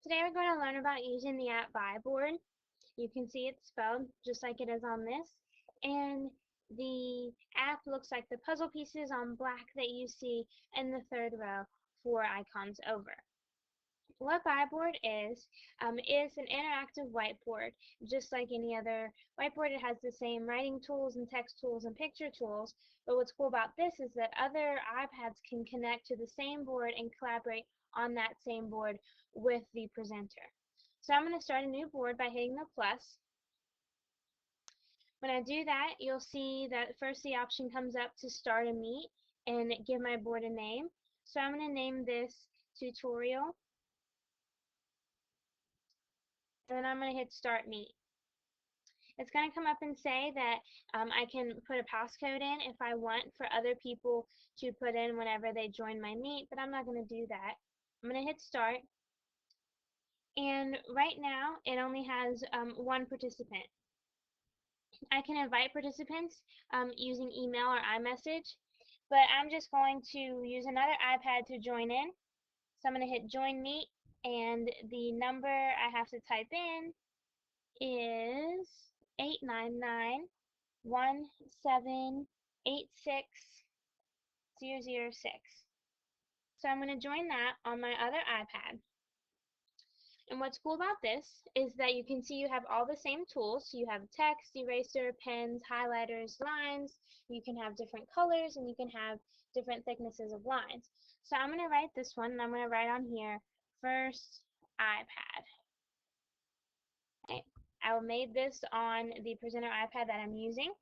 Today we're going to learn about using the app BaiBoard. You can see it's spelled just like it is on this. And the app looks like the puzzle pieces on black that you see in the third row, 4 icons over. What BaiBoard is an interactive whiteboard. Just like any other whiteboard, it has the same writing tools and text tools and picture tools. But what's cool about this is that other iPads can connect to the same board and collaborate on that same board with the presenter. So I'm going to start a new board by hitting the plus. When I do that, you'll see that first the option comes up to start a meet and give my board a name. So I'm going to name this tutorial, and then I'm going to hit start meet. It's going to come up and say that I can put a passcode in if I want for other people to put in whenever they join my meet, but I'm not going to do that. I'm going to hit start, and right now it only has one participant. I can invite participants using email or iMessage, but I'm just going to use another iPad to join in. So I'm going to hit join meet, and the number I have to type in is 899-1786-006. So I'm going to join that on my other iPad. And what's cool about this is that you can see you have all the same tools. So you have text, eraser, pens, highlighters, lines. You can have different colors, and you can have different thicknesses of lines. So I'm going to write this one, and I'm going to write on here, first iPad. Okay. I made this on the presenter iPad that I'm using.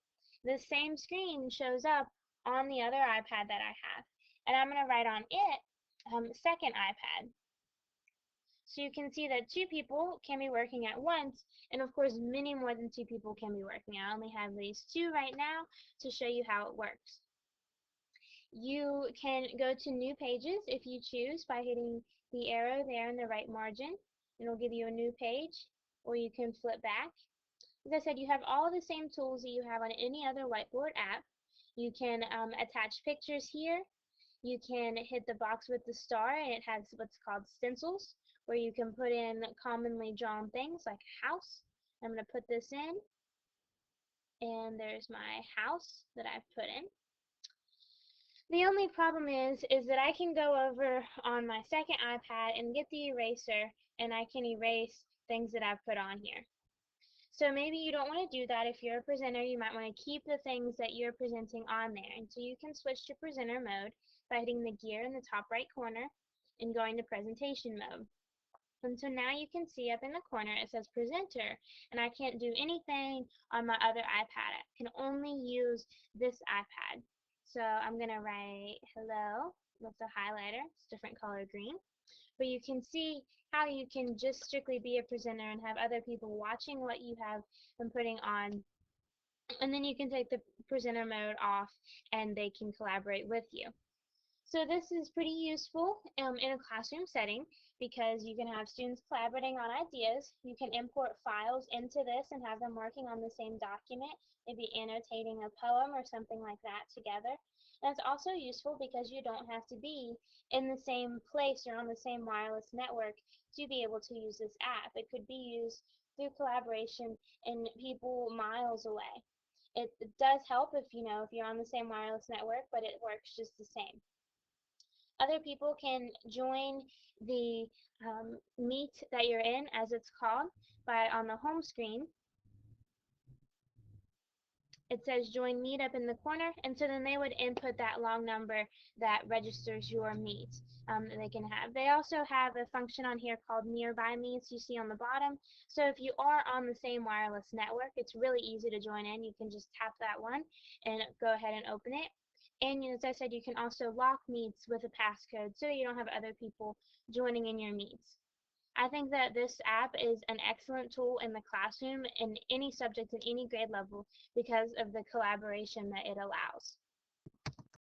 The same screen shows up on the other iPad that I have. And I'm going to write on it, second iPad. So you can see that 2 people can be working at once, and of course many more than 2 people can be working. I only have these 2 right now to show you how it works. You can go to new pages if you choose by hitting the arrow there in the right margin. It'll give you a new page, or you can flip back. As I said, you have all the same tools that you have on any other whiteboard app. You can attach pictures here. You can hit the box with the star, and it has what's called stencils, where you can put in commonly drawn things like a house. I'm going to put this in, and there's my house that I've put in. The only problem is that I can go over on my second iPad and get the eraser, and I can erase things that I've put on here. So maybe you don't want to do that. If you're a presenter, you might want to keep the things that you're presenting on there. And so you can switch to presenter mode by hitting the gear in the top right corner and going to presentation mode. And so now you can see up in the corner it says presenter, and I can't do anything on my other iPad. I can only use this iPad. So I'm going to write hello with the highlighter. It's different color green. But you can see how you can just strictly be a presenter and have other people watching what you have been putting on. And then you can take the presenter mode off, and they can collaborate with you. So this is pretty useful in a classroom setting because you can have students collaborating on ideas. You can import files into this and have them working on the same document, maybe annotating a poem or something like that together. And it's also useful because you don't have to be in the same place or on the same wireless network to be able to use this app. It could be used through collaboration in people miles away. It does help if you're on the same wireless network, but it works just the same. Other people can join the meet that you're in, as it's called, by on the home screen. It says join meet up in the corner, and so then they would input that long number that registers your meet that they can have. They also have a function on here called nearby meets you see on the bottom. So if you are on the same wireless network, it's really easy to join in. You can just tap that one and go ahead and open it. And as I said, you can also lock meets with a passcode so you don't have other people joining in your meets. I think that this app is an excellent tool in the classroom in any subject at any grade level because of the collaboration that it allows.